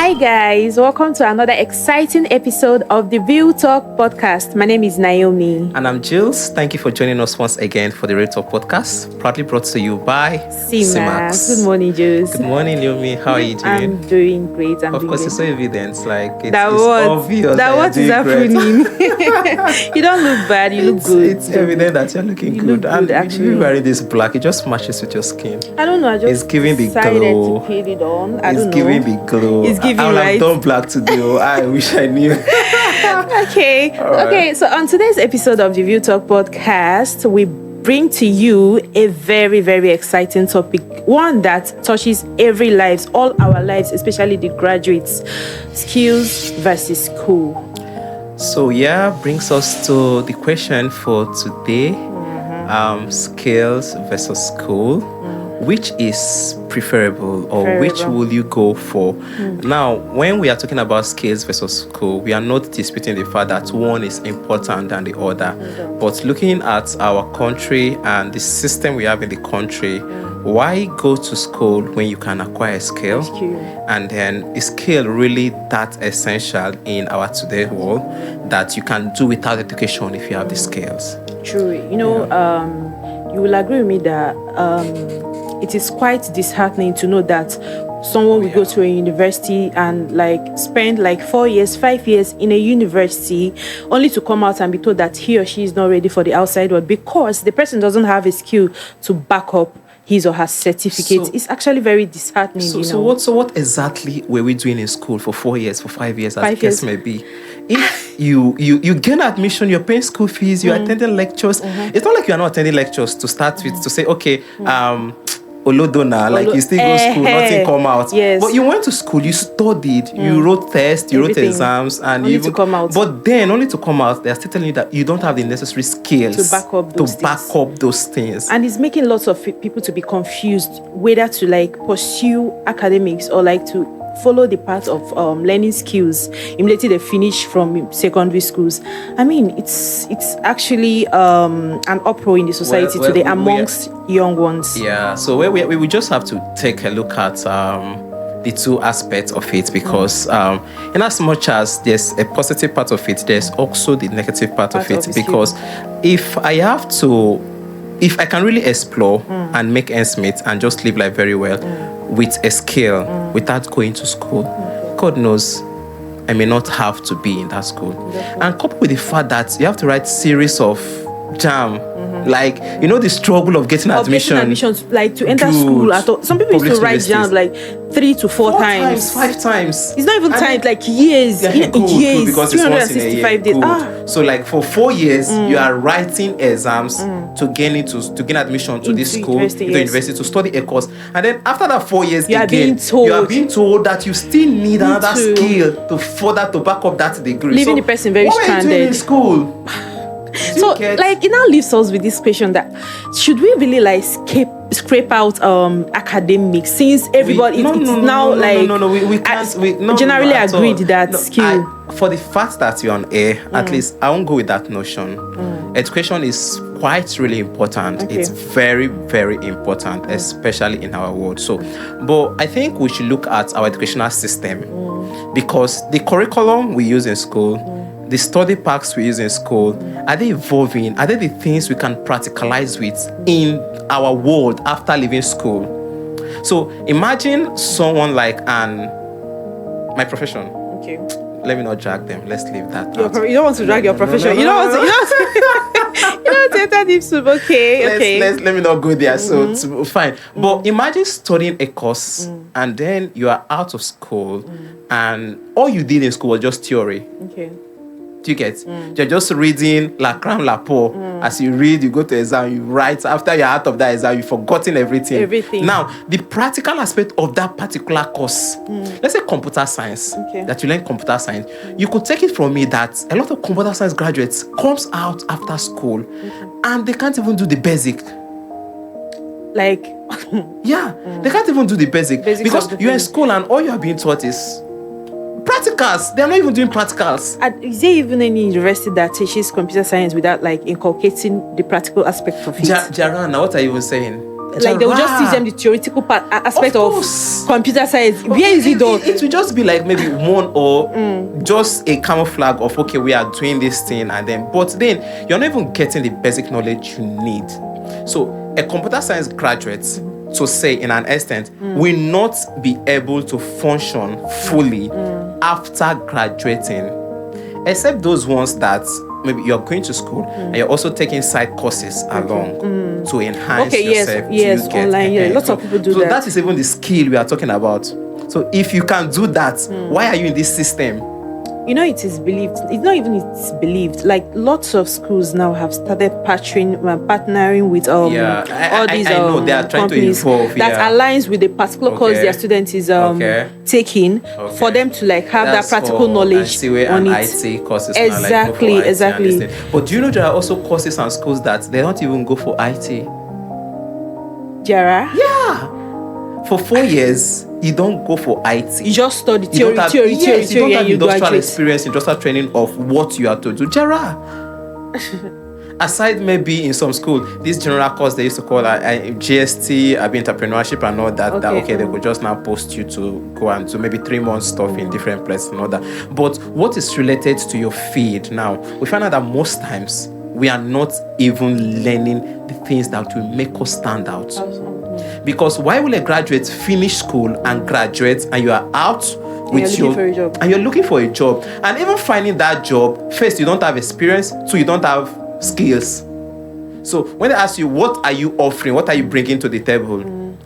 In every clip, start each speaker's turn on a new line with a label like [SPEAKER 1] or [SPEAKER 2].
[SPEAKER 1] Hi guys, welcome to another exciting episode of the Real Talk podcast. My name is Naomi.
[SPEAKER 2] And I'm Jules. Thank you for joining us once again for the Real Talk podcast, proudly brought to you by
[SPEAKER 1] CMAX. Good morning, Jules.
[SPEAKER 2] Good morning, Naomi. How are you doing?
[SPEAKER 1] I'm doing great.
[SPEAKER 2] Of course, it's so evident. Like, it's
[SPEAKER 1] what?
[SPEAKER 2] obvious
[SPEAKER 1] that what is happening. You don't look bad, you look good.
[SPEAKER 2] It's evident that you're looking good. And actually, you wearing this black, it just matches with your skin.
[SPEAKER 1] I don't know, I just
[SPEAKER 2] it's giving the
[SPEAKER 1] decided
[SPEAKER 2] glow.
[SPEAKER 1] to put it on.
[SPEAKER 2] It's giving the glow.
[SPEAKER 1] It's giving
[SPEAKER 2] I would
[SPEAKER 1] right.
[SPEAKER 2] have done black today. I wish I knew.
[SPEAKER 1] Okay.
[SPEAKER 2] Right.
[SPEAKER 1] Okay, so on today's episode of the View Talk podcast, we bring to you a very, very exciting topic, one that touches every lives, all our lives, especially the graduates. Skills versus school.
[SPEAKER 2] So brings us to the question for today. Skills versus school. Which is preferable, or which will you go for? Now, when we are talking about skills versus school, we are not disputing the fact that one is important than the other. But looking at our country and the system we have in the country, why go to school when you can acquire a skill? And then is skill really that essential in our today world that you can do without education if you have the skills?
[SPEAKER 1] True. You will agree with me that it is quite disheartening to know that someone will go to a university and spend 4 years, 5 years in a university only to come out and be told that he or she is not ready for the outside world because the person doesn't have a skill to back up his or her certificate. It's actually very disheartening.
[SPEAKER 2] So what exactly were we doing in school for 4 years, for 5 years, as the case may be? If you gain admission, you're paying school fees, you're attending lectures. It's not like you are not attending lectures to start with, to say, okay, Olodona, you still go to school, nothing come out.
[SPEAKER 1] Yes.
[SPEAKER 2] But you went to school, you studied, you wrote tests, you wrote exams, and
[SPEAKER 1] only to come out.
[SPEAKER 2] But then, only to come out, they're still telling you that you don't have the necessary skills
[SPEAKER 1] to back up those things. And it's making lots of people to be confused whether to pursue academics or to follow the path of learning skills immediately they finish from secondary schools. I mean, it's actually an uproar in the society today amongst young ones.
[SPEAKER 2] Yeah, so we just have to take a look at the two aspects of it, because in as much as there's a positive part of it, there's also the negative part of it, because if I can really explore and make ends meet and just live life very well with a skill without going to school, God knows I may not have to be in that school. And coupled with the fact that you have to write series of JAM, the struggle of getting admissions,
[SPEAKER 1] to enter school at all. Some people used to write JAM 3 to 4 times,
[SPEAKER 2] 5 times.
[SPEAKER 1] It's not even times, years. Years,
[SPEAKER 2] because
[SPEAKER 1] 365 days.
[SPEAKER 2] So for 4 years, you are writing exams to gain admission to this school, to the university, to study a course. And then after that 4 years, you are being told that you still need another skill to further to back up that degree.
[SPEAKER 1] Leaving the person very stranded.
[SPEAKER 2] What were you doing in school?
[SPEAKER 1] So it now leaves us with this question that should we really scrape out academics, since everybody we can't generally agreed that skill.
[SPEAKER 2] For the fact that you're on air, at least I won't go with that notion. Education is quite really important. It's very, very important, especially in our world. But I think we should look at our educational system, because the curriculum we use in school, the study packs we use in school, are they evolving? Are they the things we can practicalize with in our world after leaving school? So imagine someone my profession.
[SPEAKER 1] Okay.
[SPEAKER 2] Let me not drag them. Let's leave that out.
[SPEAKER 1] You don't want to drag your profession. You don't want to enter deep soup. Okay.
[SPEAKER 2] Let me not go there. So fine. But imagine studying a course and then you are out of school and all you did in school was just theory.
[SPEAKER 1] Okay.
[SPEAKER 2] Do you get? You're just reading La Cram La Po. As you read, you go to exam, you write. After you're out of that exam, you've forgotten everything. Now, the practical aspect of that particular course, let's say computer science, that you learn computer science, you could take it from me that a lot of computer science graduates comes out after school and they can't even do the basic. They can't even do the basic because you're in school and all you are being taught is practicals. They are not even doing practicals.
[SPEAKER 1] Is there even any university that teaches computer science without inculcating the practical aspect of it?
[SPEAKER 2] Jarana, what are you even saying?
[SPEAKER 1] like they will just teach them the theoretical aspect of
[SPEAKER 2] course.
[SPEAKER 1] computer science. Where is it done?
[SPEAKER 2] It will just be like maybe one or just a camouflage of, okay, we are doing this thing, and then, but then you're not even getting the basic knowledge you need. So a computer science graduate, to say in an extent, will not be able to function fully after graduating, except those ones that maybe you're going to school and you're also taking side courses along to enhance yourself.
[SPEAKER 1] Yes, online. Yeah, lots of people do that.
[SPEAKER 2] So that is even the skill we are talking about. So if you can do that, why are you in this system?
[SPEAKER 1] You know, it is believed. It's not even it's believed. Like lots of schools now have started partnering with all these
[SPEAKER 2] I know they are trying to involve
[SPEAKER 1] that aligns with the particular course their student is taking for them to like have that practical knowledge on it.
[SPEAKER 2] IT courses
[SPEAKER 1] exactly.
[SPEAKER 2] But do you know there are also courses and schools that they don't even go for IT?
[SPEAKER 1] Jara?
[SPEAKER 2] Yeah. For 4 years, you don't go for IT.
[SPEAKER 1] You just study theory,
[SPEAKER 2] you don't have industrial experience, industrial training of what you are to do. Jara. Aside maybe in some school, this general course they used to call GST, entrepreneurship and all that. They could just now post you to go and do maybe 3 months stuff in different places and all that. But what is related to your field now, we find out that most times we are not even learning the things that will make us stand out. Because why will a graduate finish school and graduate and you are out with and you're looking for a job, and even finding that job, first you don't have experience, two you don't have skills. So when they ask you what are you offering, what are you bringing to the table,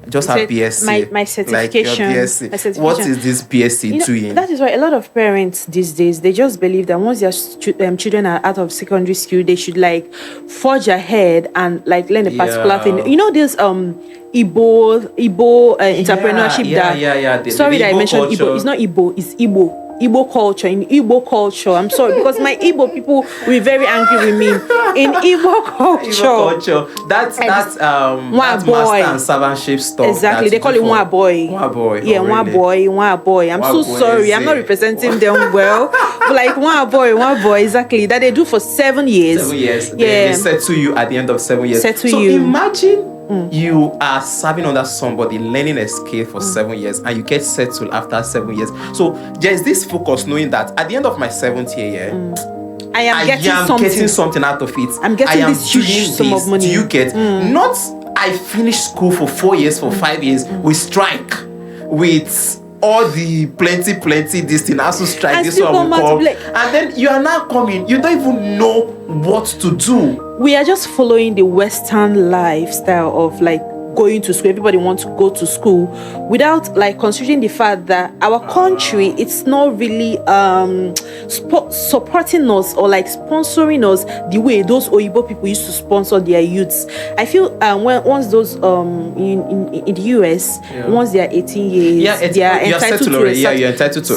[SPEAKER 2] just have BSc.
[SPEAKER 1] My certification.
[SPEAKER 2] Like your BSc. What is this BSc doing?
[SPEAKER 1] That is why a lot of parents these days, they just believe that once their children are out of secondary school, they should like forge ahead and like learn a particular thing. You know this Igbo entrepreneurship sorry that I mentioned Igbo. It's not Igbo, it's Igbo. Igbo culture. In Igbo culture, I'm sorry because my Igbo people will be very angry with me. In Igbo culture,
[SPEAKER 2] that's master and servantship stuff.
[SPEAKER 1] Exactly, they call it one boy. Yeah, really? one boy. I'm so sorry, I'm not representing them well. But like one boy, exactly. That they do for 7 years.
[SPEAKER 2] 7 years. Yeah. They settle you at the end of 7 years. So imagine you are serving under somebody, learning a skill for 7 years, and you get settled after 7 years. So there's this focus knowing that at the end of my 7th year,
[SPEAKER 1] I am getting
[SPEAKER 2] something out of it.
[SPEAKER 1] I'm getting this huge sum of money.
[SPEAKER 2] Do you get? Not I finished school for 4 years, for 5 years, we strike with all the plenty this thing has to strike, this one will come, and then you are now coming, you don't even know what to do.
[SPEAKER 1] We are just following the Western lifestyle of like going to school. Everybody wants to go to school without like considering the fact that our country, it's not really supporting us or like sponsoring us the way those Oyibo people used to sponsor their youths. I feel once those in the US, once they are 18 years, they are entitled to
[SPEAKER 2] you're entitled to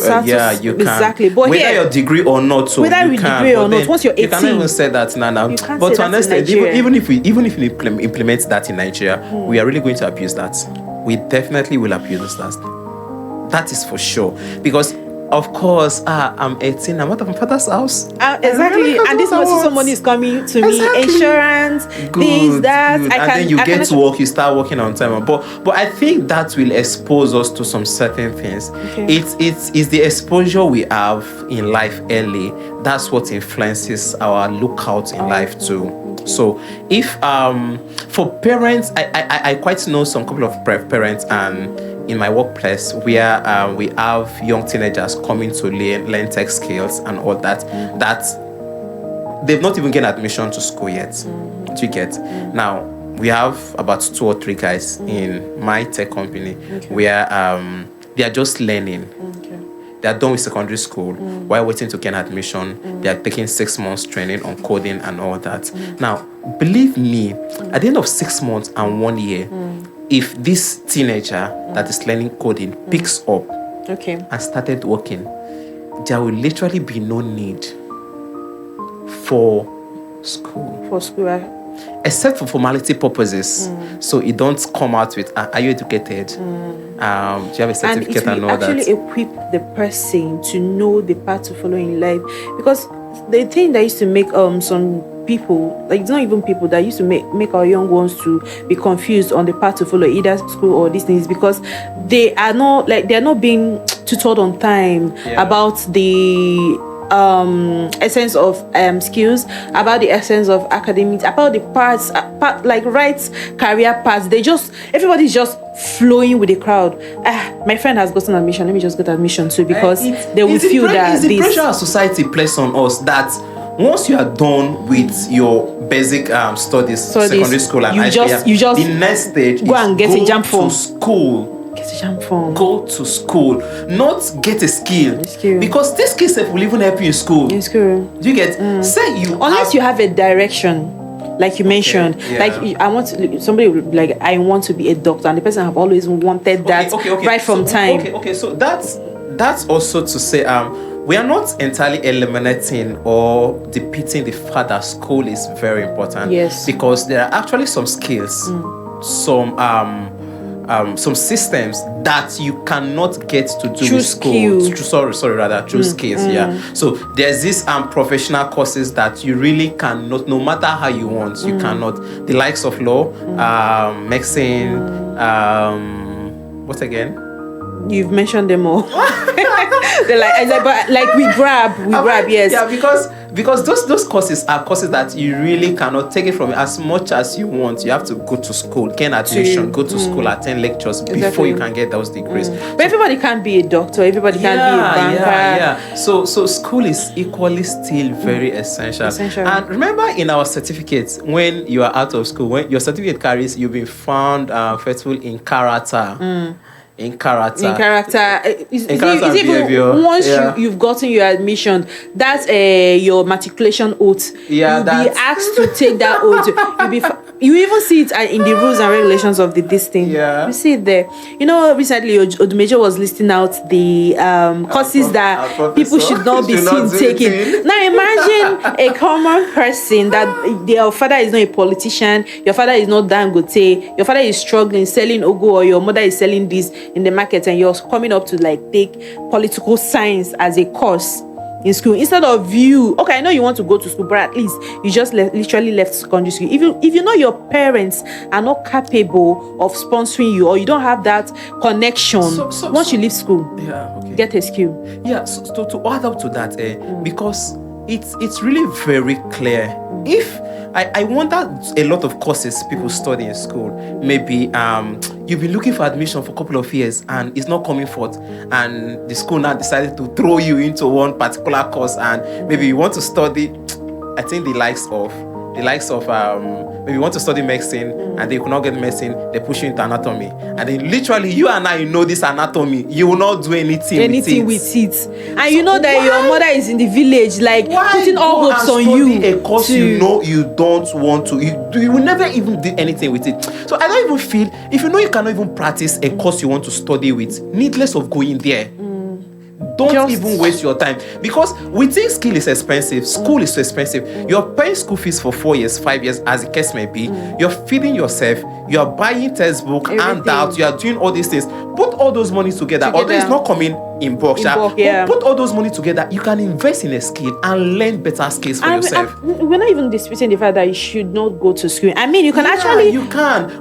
[SPEAKER 2] you can.
[SPEAKER 1] Exactly. But
[SPEAKER 2] whether your degree or not, so
[SPEAKER 1] whether
[SPEAKER 2] you can.
[SPEAKER 1] Degree or not, once you're 18,
[SPEAKER 2] you can't even say that now. But to understand, even if we implement that in Nigeria, we are really going to abuse that. We definitely will abuse that. That is for sure. Because of course, I'm 18. I'm out of my father's house.
[SPEAKER 1] Exactly. And this much someone is coming to me. Insurance, this, that.
[SPEAKER 2] Good. Then you get to work. You start working on time. But I think that will expose us to some certain things. Okay. It's the exposure we have in life early. That's what influences our lookout in life too. So if for parents, I quite know some couple of parents and in my workplace where we have young teenagers coming to learn tech skills and all that they've not even gained admission to school yet. Do you get? Now we have about 2 or 3 guys in my tech company where they are just learning. They are done with secondary school while waiting to gain admission. They are taking 6 months training on coding and all that. Now, believe me, at the end of 6 months and 1 year, if this teenager that is learning coding picks up and started working, there will literally be no need for school. Except for formality purposes. So you don't come out with, are you educated? Do you have a certificate and all that?
[SPEAKER 1] And it will actually equip the person to know the path to follow in life. Because the thing that used to make some people, like it's not even people that used to make our young ones to be confused on the path to follow, either school or these things, because they're not being tutored on time about the essence of skills, about the essence of academics, about the parts, like right career paths. Everybody's just flowing with the crowd. My friend has gotten admission, let me just get admission too, because they will feel that
[SPEAKER 2] it's the pressure our society places on us that once you are done with your basic studies, secondary school and
[SPEAKER 1] you just
[SPEAKER 2] the next stage
[SPEAKER 1] go and get a jump form.
[SPEAKER 2] To school.
[SPEAKER 1] Get a jump form.
[SPEAKER 2] Go to school, not get a skill. Because this skill set will even help you in school.
[SPEAKER 1] In school.
[SPEAKER 2] Do you get? Say you
[SPEAKER 1] unless you have a direction. Like you mentioned, like I want to, somebody like I want to be a doctor, and the person have always wanted that right from time.
[SPEAKER 2] Okay. So that's also to say, we are not entirely eliminating or depicting the fact that school is very important.
[SPEAKER 1] Yes.
[SPEAKER 2] Because there are actually some skills, some systems that you cannot get to do with school. Through skills. Yeah. So there's this professional courses that you really cannot, no matter how you want, you cannot. The likes of law, medicine, what again?
[SPEAKER 1] You've mentioned them all. But we grab, yes.
[SPEAKER 2] Yeah, because those courses are courses that you really cannot take it from as much as you want. You have to go to school, gain admission, go to school, attend lectures before you can get those degrees.
[SPEAKER 1] But everybody can't be a doctor. Everybody can't be a banker.
[SPEAKER 2] Yeah. So school is equally still very essential. And remember, in our certificates, when you are out of school, when your certificate carries, you've been found faithful in character. In character, behavior.
[SPEAKER 1] Once you've gotten your admission, that's your matriculation oath. You'll be asked to take that oath. You even see it in the rules and regulations of this thing. You see it there. Recently Odumejo was listing out the courses that people should not be seen taking. Now imagine a common person that your father is not a politician, your father is not Dangote, your father is struggling selling ogo, or your mother is selling this in the market, and you're coming up to take political science as a course in school, instead of I know you want to go to school, but at least you just literally left secondary school. If you know your parents are not capable of sponsoring you, or you don't have that connection, once you leave school, get a skill.
[SPEAKER 2] So to add up to that, because it's really very clear. If I wonder, a lot of courses people study in school, maybe you've been looking for admission for a couple of years and it's not coming forth, and the school now decided to throw you into one particular course, and maybe you want to study, I think the likes of maybe you want to study medicine and they could not get medicine, they push you into anatomy, and then literally you and I know this anatomy, you will not do anything with it.
[SPEAKER 1] And you know that your mother is in the village, putting all hopes on you.
[SPEAKER 2] A course you know you don't want to, you will never even do anything with it. So I don't even feel, if you know you cannot even practice a course you want to study with, needless of going there. Don't even waste your time, because we think skill is expensive. School is so expensive. You're paying school fees for 4 years, 5 years, as the case may be. You're feeding yourself. You're buying textbook, handouts. You're doing all these things. Put all those money together. Although it's not coming in bulk, put all those money together. You can invest in a skill and learn better skills for yourself.
[SPEAKER 1] We're not even disputing the fact that you should not go to school. I mean, you can actually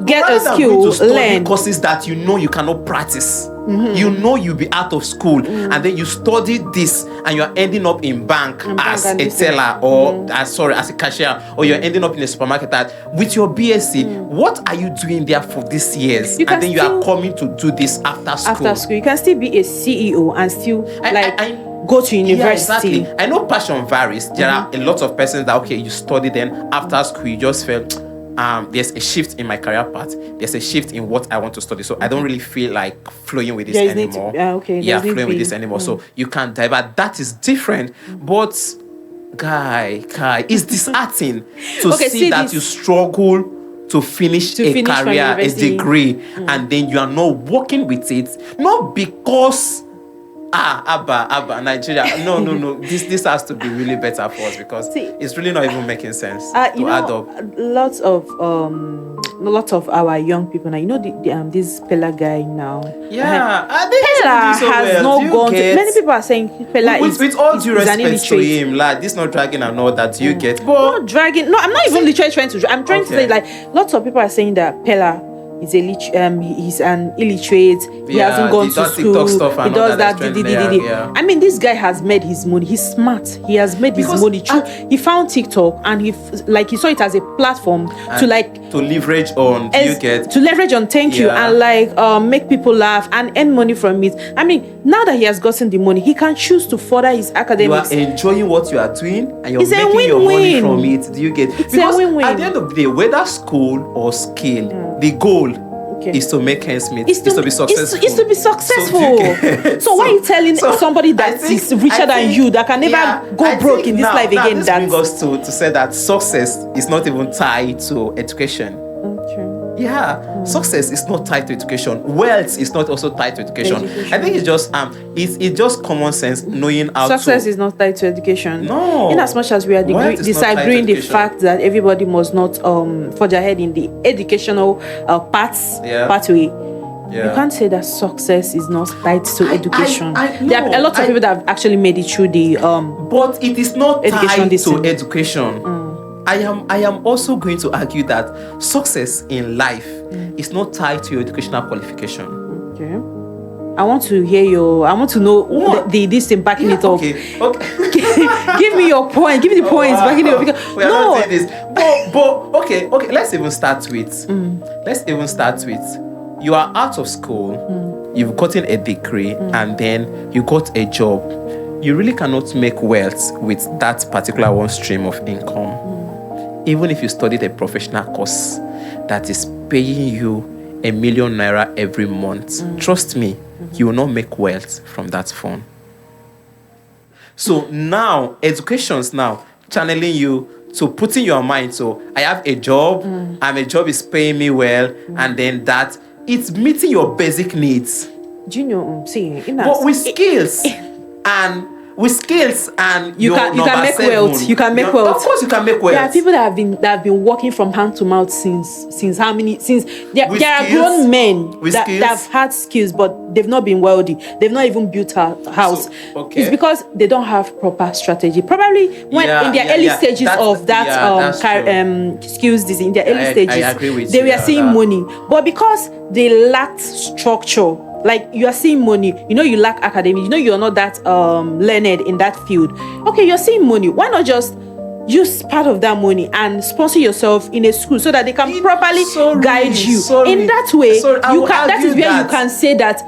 [SPEAKER 1] get a skill, learn
[SPEAKER 2] courses that you know you cannot practice. You know you'll be out of school, and then you study this, and you're ending up in bank as a teller, or as a cashier, or you're ending up in a supermarket with your BSc. What are you doing there for these years? And then you are coming to do this after school.
[SPEAKER 1] You can still be a CEO and still go to university.
[SPEAKER 2] Yeah, exactly. I know passion varies. There are a lot of persons that you study, then after school you just felt there's a shift in my career path. There's a shift in what I want to study. So I don't really feel like flowing with this anymore. Flowing with this anymore. So you can divert. That is different. But guy, it's disheartening to see that you struggle to finish a career, a degree, and then you are not working with it. Not because Abba, Nigeria. No. This has to be really better for us, because it's really not even making sense to add up.
[SPEAKER 1] Lots of our young people now. This Pella guy now.
[SPEAKER 2] Yeah,
[SPEAKER 1] Pella
[SPEAKER 2] do so
[SPEAKER 1] has
[SPEAKER 2] well?
[SPEAKER 1] not
[SPEAKER 2] Do you
[SPEAKER 1] gone to,
[SPEAKER 2] get-
[SPEAKER 1] many people are saying Pella
[SPEAKER 2] with all due
[SPEAKER 1] is an
[SPEAKER 2] respect to
[SPEAKER 1] illiterate.
[SPEAKER 2] him, like this not dragging and all that, you get. But
[SPEAKER 1] Not dragging. No, I'm not even literally trying to. I'm trying to say, like, lots of people are saying that Pella is he's an illiterate. He
[SPEAKER 2] Yeah,
[SPEAKER 1] hasn't gone
[SPEAKER 2] he
[SPEAKER 1] to
[SPEAKER 2] does
[SPEAKER 1] school.
[SPEAKER 2] TikTok stuff and
[SPEAKER 1] He
[SPEAKER 2] all
[SPEAKER 1] does
[SPEAKER 2] that
[SPEAKER 1] that.
[SPEAKER 2] that's trending, yeah.
[SPEAKER 1] I mean, this guy has made his money. He's smart. He has made his
[SPEAKER 2] Because
[SPEAKER 1] money. He found TikTok and he saw it as a platform to
[SPEAKER 2] to leverage on, do you get?
[SPEAKER 1] to leverage on. Thank you,
[SPEAKER 2] Yeah.
[SPEAKER 1] and make people laugh and earn money from it. I mean, now that he has gotten the money, he can choose to further his
[SPEAKER 2] You
[SPEAKER 1] academics.
[SPEAKER 2] are enjoying what you are doing and you're
[SPEAKER 1] It's a
[SPEAKER 2] making your money
[SPEAKER 1] win-win.
[SPEAKER 2] from it. Do you get?
[SPEAKER 1] It's a
[SPEAKER 2] Because
[SPEAKER 1] win-win.
[SPEAKER 2] at the end of the day, whether school or skill, the goal is to make ends meet. Is to be successful.
[SPEAKER 1] Is to be successful.
[SPEAKER 2] So, do you get?
[SPEAKER 1] So why are you telling
[SPEAKER 2] so
[SPEAKER 1] somebody
[SPEAKER 2] I
[SPEAKER 1] that
[SPEAKER 2] think-
[SPEAKER 1] is richer
[SPEAKER 2] I
[SPEAKER 1] than
[SPEAKER 2] think-
[SPEAKER 1] you, that can never
[SPEAKER 2] yeah,
[SPEAKER 1] go
[SPEAKER 2] I
[SPEAKER 1] broke
[SPEAKER 2] think
[SPEAKER 1] in this
[SPEAKER 2] now-
[SPEAKER 1] life
[SPEAKER 2] now
[SPEAKER 1] again?
[SPEAKER 2] This brings us to say that success is not even tied to education.
[SPEAKER 1] Okay.
[SPEAKER 2] Yeah, success is not tied to education. Wealth is not also tied to education. I think it's just common sense, knowing how
[SPEAKER 1] Success
[SPEAKER 2] to.
[SPEAKER 1] is not tied to education.
[SPEAKER 2] No.
[SPEAKER 1] In as much as we are
[SPEAKER 2] Wealth is not tied to
[SPEAKER 1] disagreeing the
[SPEAKER 2] education.
[SPEAKER 1] fact that everybody must not forge ahead in the educational pathway.
[SPEAKER 2] Yeah.
[SPEAKER 1] You can't say that success is not tied to education. There are a lot of
[SPEAKER 2] I-
[SPEAKER 1] people that have actually made it through the
[SPEAKER 2] But it is not
[SPEAKER 1] Education
[SPEAKER 2] tied to
[SPEAKER 1] system.
[SPEAKER 2] education. I am also going to argue that success in life is not tied to your educational qualification.
[SPEAKER 1] Okay. I want to know
[SPEAKER 2] What?
[SPEAKER 1] this thing backing it up.
[SPEAKER 2] Okay.
[SPEAKER 1] Give me your point. Give me the points backing it up. Because,
[SPEAKER 2] We are not saying this. But okay. Let's even start with. You are out of school. You've gotten a degree, and then you got a job. You really cannot make wealth with that particular one stream of income. Even if you studied a professional course that is paying you ₦1 million every month, trust me, you will not make wealth from that phone. So now, education's now channeling you to putting your mind, so I have a job, and my job is paying me well, and then that it's meeting your basic needs.
[SPEAKER 1] do you know?
[SPEAKER 2] But with skills and
[SPEAKER 1] You
[SPEAKER 2] your
[SPEAKER 1] can
[SPEAKER 2] number
[SPEAKER 1] make
[SPEAKER 2] 7,
[SPEAKER 1] wealth. You can make wealth.
[SPEAKER 2] Of course, you can make wealth.
[SPEAKER 1] There are people that have been working from hand to mouth since how many? There
[SPEAKER 2] With
[SPEAKER 1] are
[SPEAKER 2] skills?
[SPEAKER 1] grown men
[SPEAKER 2] With
[SPEAKER 1] that
[SPEAKER 2] skills?
[SPEAKER 1] have had skills, but they've not been wealthy. They've not even built a house.
[SPEAKER 2] okay.
[SPEAKER 1] It's because they don't have proper strategy. Probably when in their early stages of that skills disease, in their early stages,
[SPEAKER 2] I agree with
[SPEAKER 1] they
[SPEAKER 2] you
[SPEAKER 1] were
[SPEAKER 2] on
[SPEAKER 1] seeing
[SPEAKER 2] that.
[SPEAKER 1] money, but because they lacked structure. Like you are seeing money, you lack academic, you're not that learned in that field. Okay, you're seeing money. Why not just use part of that money and sponsor yourself in a school so that they can properly guide you? In that way, that is where you can say that.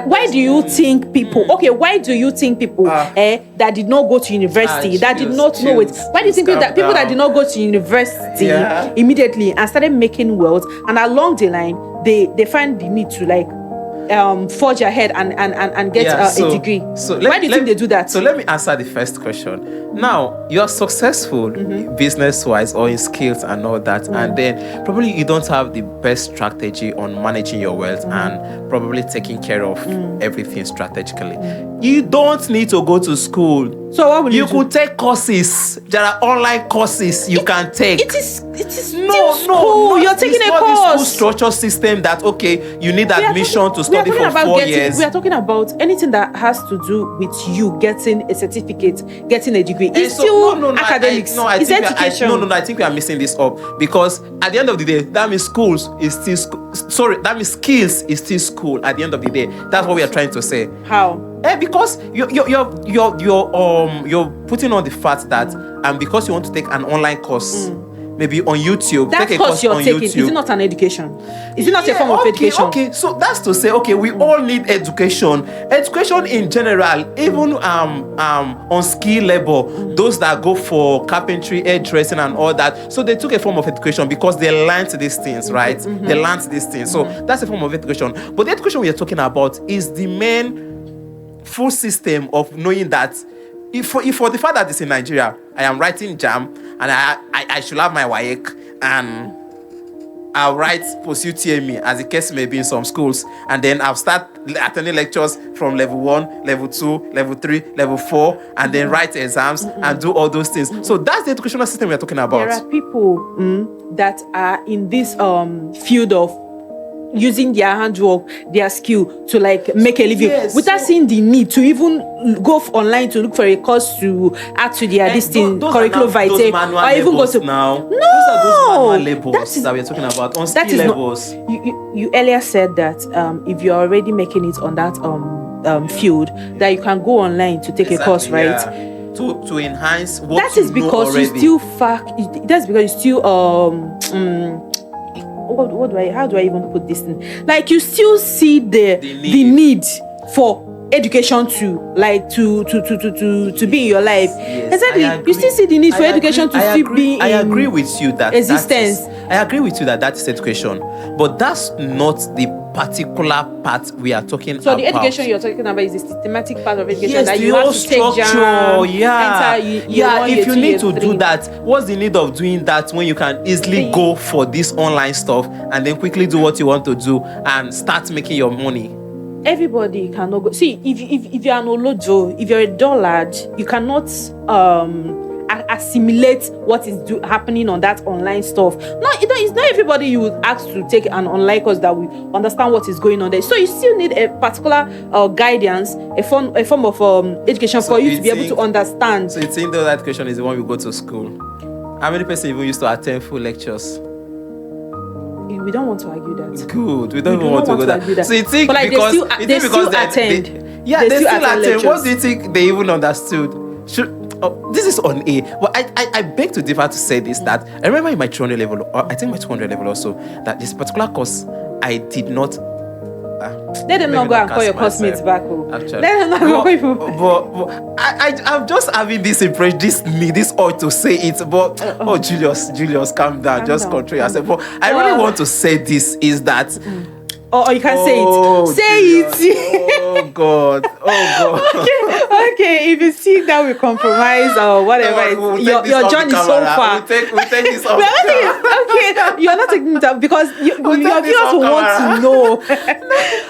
[SPEAKER 1] Why do you think people? Okay, why do you think people that did not go to university, that did not know it? Why do you think that people that did not go to university immediately and started making wealth, and along the line they find the need to forge ahead and get a degree? Why do you think they do that?
[SPEAKER 2] So let me answer the first question. Now, you are successful business-wise or in skills and all that, and then probably you don't have the best strategy on managing your wealth and probably taking care of everything strategically. You don't need to go to school.
[SPEAKER 1] So what will you do?
[SPEAKER 2] could take courses. There are online courses you can take.
[SPEAKER 1] It is
[SPEAKER 2] No,
[SPEAKER 1] school. You're taking a
[SPEAKER 2] The
[SPEAKER 1] course.
[SPEAKER 2] school structure system that you need admission to study for 4 years.
[SPEAKER 1] We are talking about anything that has to do with you getting a certificate, getting a degree. It's still academics. It's education.
[SPEAKER 2] I think we are missing this up, because at the end of the day, that means schools is still that means skills is still school. At the end of the day, that's what we are trying to say.
[SPEAKER 1] How?
[SPEAKER 2] Because you're putting on the fact that because you want to take an online course, maybe on YouTube,
[SPEAKER 1] That
[SPEAKER 2] take a
[SPEAKER 1] course
[SPEAKER 2] course
[SPEAKER 1] you're
[SPEAKER 2] on
[SPEAKER 1] taking,
[SPEAKER 2] YouTube.
[SPEAKER 1] is it not an education? Is it not a form of education?
[SPEAKER 2] Okay, so that's to say, we all need education. Education in general, even on skill level, those that go for carpentry, hairdressing, and all that. So they took a form of education because they learned these things, right? They learned these things. So that's a form of education. But the education we are talking about is the main full system of knowing that if for the fact that it's in Nigeria, I am writing JAM and I should have my WAEC, and I'll write post UTME as the case may be in some schools, and then I'll start attending lectures from level 1, level 2, level 3, level 4, and then write exams and do all those things. So that's the educational system we're talking about.
[SPEAKER 1] There are people that are in this field of using their handwork, their skill to like make a living
[SPEAKER 2] Yes,
[SPEAKER 1] without seeing the need to even go online to look for a course to add to their this thing, curriculum vitae, or even go to
[SPEAKER 2] now.
[SPEAKER 1] No,
[SPEAKER 2] Those are those manual labels
[SPEAKER 1] that is-
[SPEAKER 2] that we're talking about on
[SPEAKER 1] that
[SPEAKER 2] skill
[SPEAKER 1] is
[SPEAKER 2] levels.
[SPEAKER 1] not. You earlier said that if you're already making it on that field, that you can go online to take a course, right?
[SPEAKER 2] Yeah. To enhance what
[SPEAKER 1] That is because you still that's because you still how do I even put this thing? Like you still see the need for education to like to be in your life.
[SPEAKER 2] Yes,
[SPEAKER 1] Exactly. You still see the need for education to still be in
[SPEAKER 2] I agree with you that
[SPEAKER 1] existence.
[SPEAKER 2] I agree with you that is education, but that's not the particular part we are talking about.
[SPEAKER 1] So the education you're talking about is the systematic part of education
[SPEAKER 2] Yes,
[SPEAKER 1] that
[SPEAKER 2] the
[SPEAKER 1] you
[SPEAKER 2] whole
[SPEAKER 1] have to take
[SPEAKER 2] structure.
[SPEAKER 1] jam,
[SPEAKER 2] Yeah,
[SPEAKER 1] enter year
[SPEAKER 2] yeah.
[SPEAKER 1] one,
[SPEAKER 2] If
[SPEAKER 1] year
[SPEAKER 2] you
[SPEAKER 1] two,
[SPEAKER 2] need
[SPEAKER 1] year
[SPEAKER 2] to do
[SPEAKER 1] three.
[SPEAKER 2] that, what's the need of doing that when you can easily go for this online stuff and then quickly do what you want to do and start making your money?
[SPEAKER 1] Everybody cannot go. See, if you're an olojo, if you're a dullard, you cannot assimilate what is happening on that online stuff. No, it's not everybody you would ask to take an online course that will understand what is going on there. So you still need a particular guidance, a form of education
[SPEAKER 2] So
[SPEAKER 1] for you
[SPEAKER 2] you
[SPEAKER 1] to be able
[SPEAKER 2] think-
[SPEAKER 1] to understand.
[SPEAKER 2] So you think that education is the one we go to school? How many people even used to attend full lectures?
[SPEAKER 1] We don't want to argue that.
[SPEAKER 2] Good. We don't
[SPEAKER 1] We
[SPEAKER 2] even
[SPEAKER 1] do
[SPEAKER 2] want
[SPEAKER 1] not
[SPEAKER 2] to go
[SPEAKER 1] want to argue
[SPEAKER 2] there.
[SPEAKER 1] that.
[SPEAKER 2] So you think
[SPEAKER 1] But, like, they
[SPEAKER 2] because
[SPEAKER 1] still-
[SPEAKER 2] you
[SPEAKER 1] they
[SPEAKER 2] think
[SPEAKER 1] still
[SPEAKER 2] because
[SPEAKER 1] attend.
[SPEAKER 2] they
[SPEAKER 1] They
[SPEAKER 2] still
[SPEAKER 1] still attend
[SPEAKER 2] attend. What
[SPEAKER 1] lectures.
[SPEAKER 2] do you think they even understood? This is on A. Well, I beg to differ to say this, that I remember in my 200 level, or I think my 200 level also, that this particular course I did not.
[SPEAKER 1] Let them not
[SPEAKER 2] maybe
[SPEAKER 1] go and call your
[SPEAKER 2] cast
[SPEAKER 1] classmates
[SPEAKER 2] myself,
[SPEAKER 1] back. Oh.
[SPEAKER 2] Actually,
[SPEAKER 1] Let them not go call people.
[SPEAKER 2] but I'm just having this impression, this urge to say it. But Julius, calm down,
[SPEAKER 1] Calm
[SPEAKER 2] just
[SPEAKER 1] down,
[SPEAKER 2] control
[SPEAKER 1] calm
[SPEAKER 2] yourself.
[SPEAKER 1] down.
[SPEAKER 2] But I really want to say this is that.
[SPEAKER 1] Or you can say
[SPEAKER 2] Oh,
[SPEAKER 1] it. Say
[SPEAKER 2] Julius.
[SPEAKER 1] it.
[SPEAKER 2] Oh God.
[SPEAKER 1] Okay, if you see that we compromise or whatever,
[SPEAKER 2] We'll take
[SPEAKER 1] your
[SPEAKER 2] this off
[SPEAKER 1] journey
[SPEAKER 2] the
[SPEAKER 1] is so
[SPEAKER 2] camera.
[SPEAKER 1] far.
[SPEAKER 2] We'll take this off.
[SPEAKER 1] We are not okay, you're not taking it up because your
[SPEAKER 2] take
[SPEAKER 1] viewers
[SPEAKER 2] this off
[SPEAKER 1] will want
[SPEAKER 2] camera.
[SPEAKER 1] to know.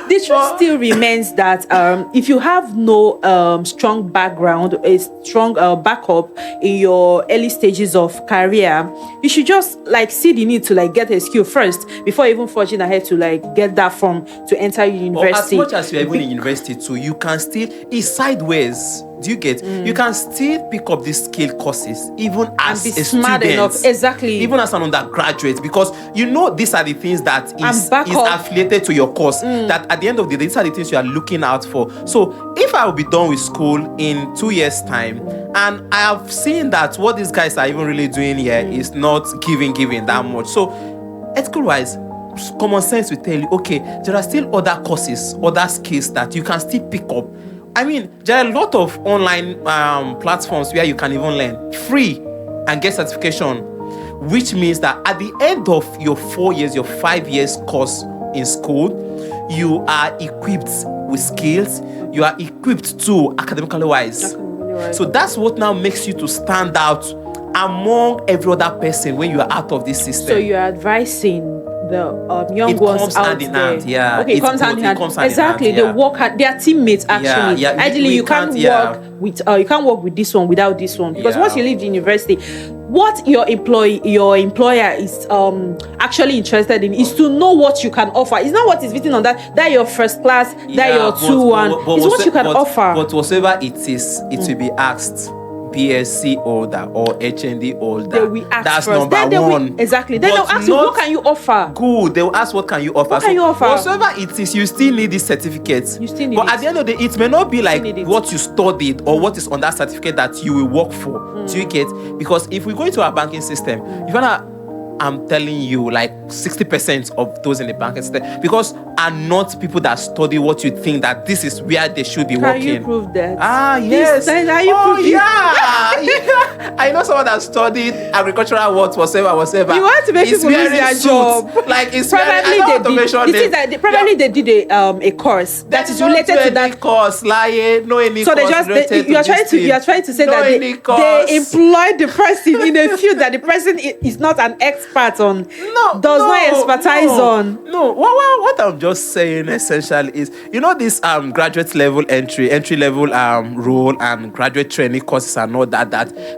[SPEAKER 1] The truth still remains that if you have no strong background, a strong backup in your early stages of career, you should just like see the need to like get a skill first before even forging ahead to like get that form to enter
[SPEAKER 2] Or
[SPEAKER 1] university.
[SPEAKER 2] as much as you're even in university too, you can still, it's sideways. Do you get? You can still pick up these skill courses even as
[SPEAKER 1] be
[SPEAKER 2] a
[SPEAKER 1] smart
[SPEAKER 2] student.
[SPEAKER 1] enough. Exactly.
[SPEAKER 2] Even as an undergraduate, because you know these are the things that is
[SPEAKER 1] backup.
[SPEAKER 2] affiliated to your course. That at the end of the day, these are the things you are looking out for. So if I will be done with school in 2 years' time, and I have seen that what these guys are even really doing here is not giving that much. So ethical wise, common sense will tell you, okay, there are still other courses, other skills that you can still pick up. I mean, there are a lot of online platforms where you can even learn free and get certification, which means that at the end of your 4 years, your 5 years course in school, you are equipped with skills, you are equipped too academically wise. So that's what now makes you to stand out among every other person when you are out of this system.
[SPEAKER 1] So you're advising the young
[SPEAKER 2] It
[SPEAKER 1] ones
[SPEAKER 2] comes
[SPEAKER 1] out
[SPEAKER 2] hand in
[SPEAKER 1] there.
[SPEAKER 2] hand, yeah.
[SPEAKER 1] Okay, it
[SPEAKER 2] It's
[SPEAKER 1] comes hand in
[SPEAKER 2] both,
[SPEAKER 1] hand.
[SPEAKER 2] it comes hand in
[SPEAKER 1] Exactly.
[SPEAKER 2] hand,
[SPEAKER 1] They
[SPEAKER 2] yeah.
[SPEAKER 1] work hard. They are teammates actually.
[SPEAKER 2] yeah,
[SPEAKER 1] Ideally,
[SPEAKER 2] we
[SPEAKER 1] you can't
[SPEAKER 2] can't, yeah.
[SPEAKER 1] work with you can't work with this one without this one because
[SPEAKER 2] Yeah.
[SPEAKER 1] once you leave the university, what your employer is actually interested in is to know what you can offer. It's not what is written on that your first class, that your 2-1. It's what you can offer.
[SPEAKER 2] But whatsoever it is, it will be asked. BSc holder or HND holder.
[SPEAKER 1] They will ask
[SPEAKER 2] That's
[SPEAKER 1] first.
[SPEAKER 2] number
[SPEAKER 1] Then they
[SPEAKER 2] one.
[SPEAKER 1] will, exactly. Then
[SPEAKER 2] But
[SPEAKER 1] they'll ask you,
[SPEAKER 2] not-
[SPEAKER 1] what can you offer?
[SPEAKER 2] Good. They will ask, what can you offer?
[SPEAKER 1] What can you offer?
[SPEAKER 2] Whatsoever it is, you still need this certificate.
[SPEAKER 1] You still need
[SPEAKER 2] But
[SPEAKER 1] it.
[SPEAKER 2] at the end of the day, it may not be like
[SPEAKER 1] need it.
[SPEAKER 2] what you studied or what is on that certificate that you will work for. Do you get? Because if we go into our banking system, you find out, I'm telling you, like 60% of those in the banking system, because are not people that study what you think that this is where they should be
[SPEAKER 1] Can
[SPEAKER 2] working.
[SPEAKER 1] you prove that?
[SPEAKER 2] Ah,
[SPEAKER 1] This
[SPEAKER 2] yes.
[SPEAKER 1] time, how you
[SPEAKER 2] Oh,
[SPEAKER 1] prove it?
[SPEAKER 2] yeah. I know someone that studied agricultural works, whatever.
[SPEAKER 1] You want to make
[SPEAKER 2] It's
[SPEAKER 1] people lose
[SPEAKER 2] wearing
[SPEAKER 1] their
[SPEAKER 2] suits.
[SPEAKER 1] job.
[SPEAKER 2] Like, it's
[SPEAKER 1] Probably
[SPEAKER 2] wearing, I don't want to
[SPEAKER 1] they
[SPEAKER 2] mention
[SPEAKER 1] did. The thing
[SPEAKER 2] them.
[SPEAKER 1] is that they did a course that is
[SPEAKER 2] not
[SPEAKER 1] related to
[SPEAKER 2] any
[SPEAKER 1] that.
[SPEAKER 2] course, no any
[SPEAKER 1] So they
[SPEAKER 2] course
[SPEAKER 1] just
[SPEAKER 2] related
[SPEAKER 1] you are
[SPEAKER 2] to
[SPEAKER 1] trying
[SPEAKER 2] this
[SPEAKER 1] to
[SPEAKER 2] thing.
[SPEAKER 1] you are trying to say
[SPEAKER 2] No
[SPEAKER 1] that
[SPEAKER 2] any
[SPEAKER 1] they
[SPEAKER 2] course.
[SPEAKER 1] employed the person in a field that the person is not an expert on. Does not expertise on.
[SPEAKER 2] No, what I'm just saying essentially is, you know, this graduate level entry level role and graduate training courses and all that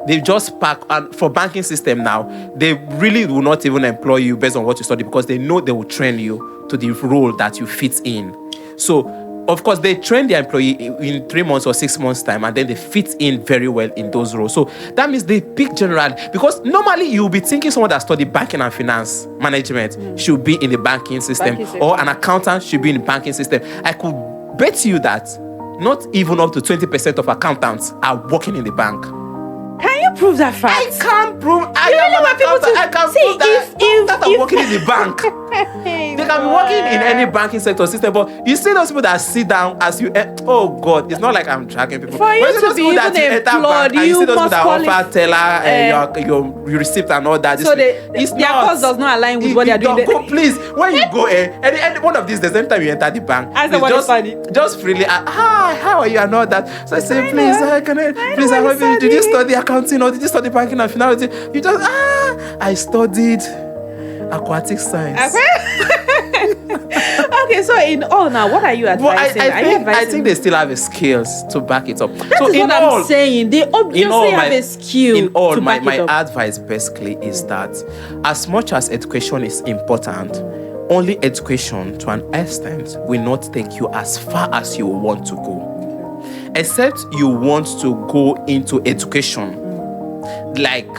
[SPEAKER 2] they just pack. And for banking system now, they really will not even employ you based on what you study because they know they will train you to the role that you fit in. So, of course, they train their employee in 3 months or 6 months' time, and then they fit in very well in those roles. So that means they pick generally, because normally you'll be thinking someone that studied banking and finance management should be in the banking system, or an accountant should be in the banking system. I could bet you that not even up to 20% of accountants are working in the bank.
[SPEAKER 1] Can you prove that fact?
[SPEAKER 2] I can't prove. I
[SPEAKER 1] You
[SPEAKER 2] am
[SPEAKER 1] really
[SPEAKER 2] an
[SPEAKER 1] want people
[SPEAKER 2] accountant.
[SPEAKER 1] to
[SPEAKER 2] I can
[SPEAKER 1] see
[SPEAKER 2] prove that I'm working in the bank.
[SPEAKER 1] Hey,
[SPEAKER 2] They can be working in any banking sector system, but you see those people that sit down as you. Oh God, it's not like I'm dragging people.
[SPEAKER 1] For you
[SPEAKER 2] But see
[SPEAKER 1] to
[SPEAKER 2] those
[SPEAKER 1] be
[SPEAKER 2] people that
[SPEAKER 1] even
[SPEAKER 2] you enter
[SPEAKER 1] employed,
[SPEAKER 2] bank and you see
[SPEAKER 1] you
[SPEAKER 2] those people
[SPEAKER 1] must
[SPEAKER 2] that offer teller your receipt and all that.
[SPEAKER 1] So
[SPEAKER 2] it's
[SPEAKER 1] their
[SPEAKER 2] not.
[SPEAKER 1] course does not align with what they are doing.
[SPEAKER 2] Go, please. When you go, any one of these days, anytime you enter the bank,
[SPEAKER 1] Ask them what is funny.
[SPEAKER 2] just freely. Hi, how are you and all that. So I say, please, can I please?
[SPEAKER 1] what you
[SPEAKER 2] Did you
[SPEAKER 1] study.
[SPEAKER 2] study accounting or did you study banking and finance? You just I studied aquatic science.
[SPEAKER 1] Okay, so in all now, what are you advising?
[SPEAKER 2] I think they still have the skills to back it up.
[SPEAKER 1] That
[SPEAKER 2] so
[SPEAKER 1] is what I'm saying. They obviously have a skill
[SPEAKER 2] in all,
[SPEAKER 1] to back
[SPEAKER 2] my
[SPEAKER 1] it up.
[SPEAKER 2] advice basically is that as much as education is important, only education to an extent will not take you as far as you want to go. Except you want to go into education, like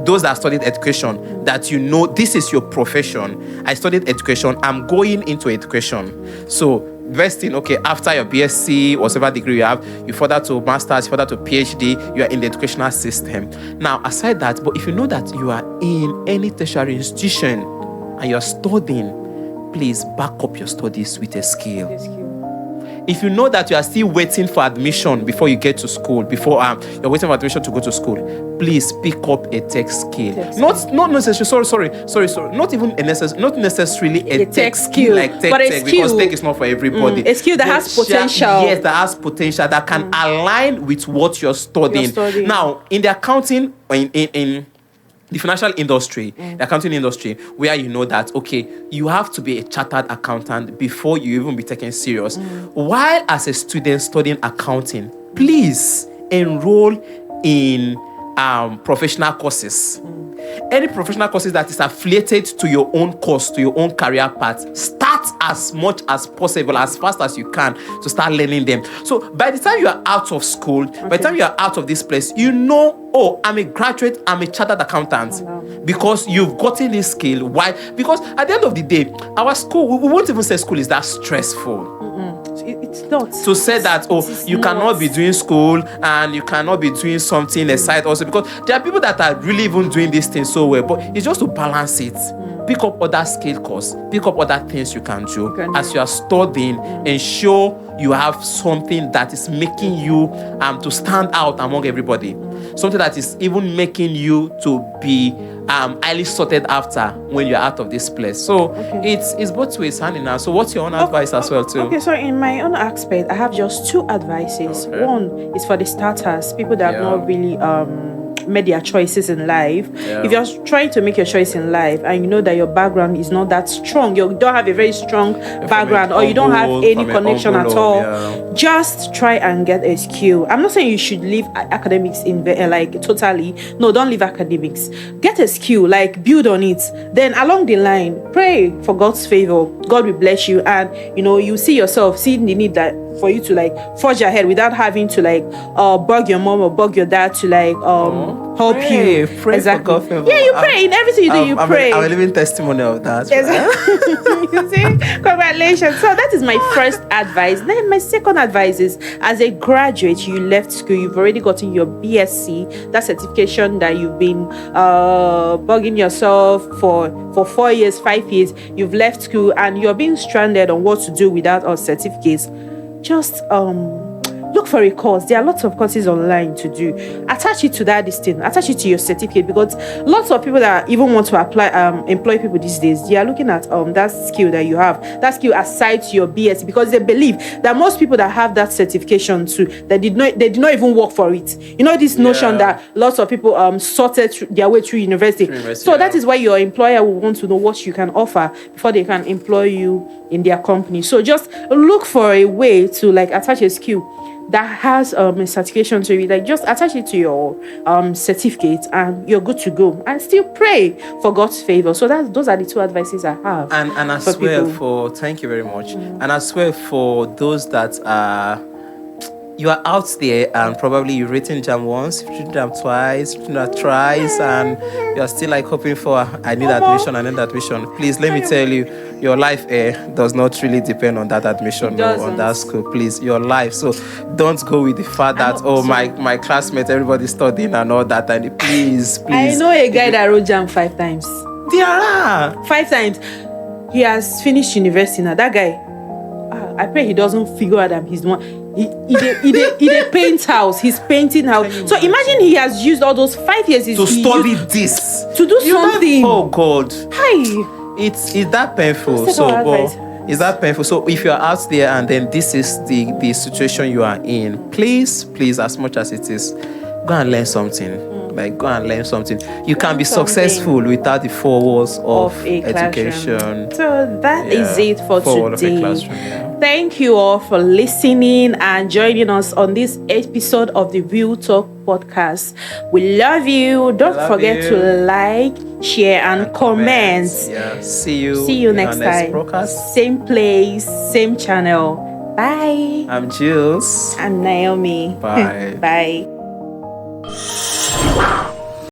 [SPEAKER 2] those that studied education, that you know this is your profession. I studied education, I'm going into education. So vesting, okay, after your BSc, whatever degree you have, you further to master's, you further to PhD, you are in the educational system. Now, aside that, but if you know that you are in any tertiary institution and you're studying, please back up your studies with a skill. If you know that you are still waiting for admission before you get to school, before you're waiting for admission to go to school, please pick up a tech skill. Not necessarily. Sorry. Not even not necessarily a tech skill like tech, because tech is not for everybody.
[SPEAKER 1] A skill that has potential.
[SPEAKER 2] Yes, that has potential that can align with what you're studying. Now, in the accounting, in the financial industry, the accounting industry, where you know that, okay, you have to be a chartered accountant before you even be taken serious. While as a student studying accounting, please enroll in professional courses. Any professional courses that is affiliated to your own course, to your own career path, start as much as possible, as fast as you can, to start learning them. So by the time you are out of school, by the time you are out of this place, you know, oh, I'm a graduate, I'm a chartered accountant, because you've gotten this skill. Why? Because at the end of the day, our school, we won't even say school is that stressful.
[SPEAKER 1] It's not.
[SPEAKER 2] To say that, you cannot be doing school and you cannot be doing something aside also, because there are people that are really even doing this thing so well, but it's just to balance it. Pick up other skill courses, pick up other things you can do as you are studying. Ensure you have something that is making you to stand out among everybody. Something that is even making you to be highly sorted after when you're out of this place. So it's both ways, hand in hand. So what's your own advice as well too?
[SPEAKER 1] Okay, so in my own aspect, I have just two advices. One is for the starters, people that have not really made their choices in life. If you're trying to make your choice in life and you know that your background is not that strong, you don't have a very strong background, or you don't have any connection at all, just try and get a skill. I'm not saying you should leave academics in like totally. No, don't leave academics. Get a skill, like build on it. Then along the line, pray for God's favor. God will bless you, and you see yourself seeing the need that for you to like forge ahead without having to like bug your mom or bug your dad to like help you.
[SPEAKER 2] Pray
[SPEAKER 1] exactly.
[SPEAKER 2] for God favor.
[SPEAKER 1] Yeah, you pray in everything you do. You pray.
[SPEAKER 2] I'm a living testimony of that.
[SPEAKER 1] You see, congratulations. So that is my first advice. Then my second advice is, as a graduate, you left school, you've already gotten your BSc, that certification that you've been bugging yourself for 4 years, 5 years. You've left school and you're being stranded on what to do without our certificates. Just look for a course. There are lots of courses online to do. Attach it to that distance. Attach it to your certificate, because lots of people that even want to apply employ people these days, they are looking at that skill that you have, that skill aside to your BSc, because they believe that most people that have that certification too, they did not even work for it. This notion that lots of people sorted their way through university. So that is why your employer will want to know what you can offer before they can employ you in their company. So just look for a way to like attach a skill. that has a certification to it, like just attach it to your certificate and you're good to go, and still pray for God's favor. So those are the two advices I have.
[SPEAKER 2] And as
[SPEAKER 1] for
[SPEAKER 2] well
[SPEAKER 1] people.
[SPEAKER 2] for thank you very much. And as well for those that are you are out there and probably you've written jam once, you've written jam twice, you've written that thrice, and you're still like hoping for I need admission. Please let me tell you, your life does not really depend on that admission or on that school. Please, your life. So don't go with the fact that my classmates, everybody's studying and all that. And please.
[SPEAKER 1] I know a guy that wrote jam 5 times.
[SPEAKER 2] There are
[SPEAKER 1] 5 times. He has finished university now. That guy, I pray he doesn't figure out that he's the one. He paints house. He's painting house. So imagine he has used all those 5 years
[SPEAKER 2] to study this,
[SPEAKER 1] to do something.
[SPEAKER 2] Oh God!
[SPEAKER 1] Hi.
[SPEAKER 2] It's that painful. Is that painful? So if you're out there and then this is the situation you are in, please, as much as it is, go and learn something. Like go and learn something. You can be successful without the 4 walls of education.
[SPEAKER 1] So that is it for today.
[SPEAKER 2] Yeah.
[SPEAKER 1] Thank you all for listening and joining us on this episode of the Real Talk podcast. We love you. Don't forget to like, share, and comment.
[SPEAKER 2] Yeah. See you
[SPEAKER 1] next time.
[SPEAKER 2] Broadcast.
[SPEAKER 1] Same place, same channel. Bye.
[SPEAKER 2] I'm Jules.
[SPEAKER 1] I'm Naomi.
[SPEAKER 2] Bye.
[SPEAKER 1] Bye.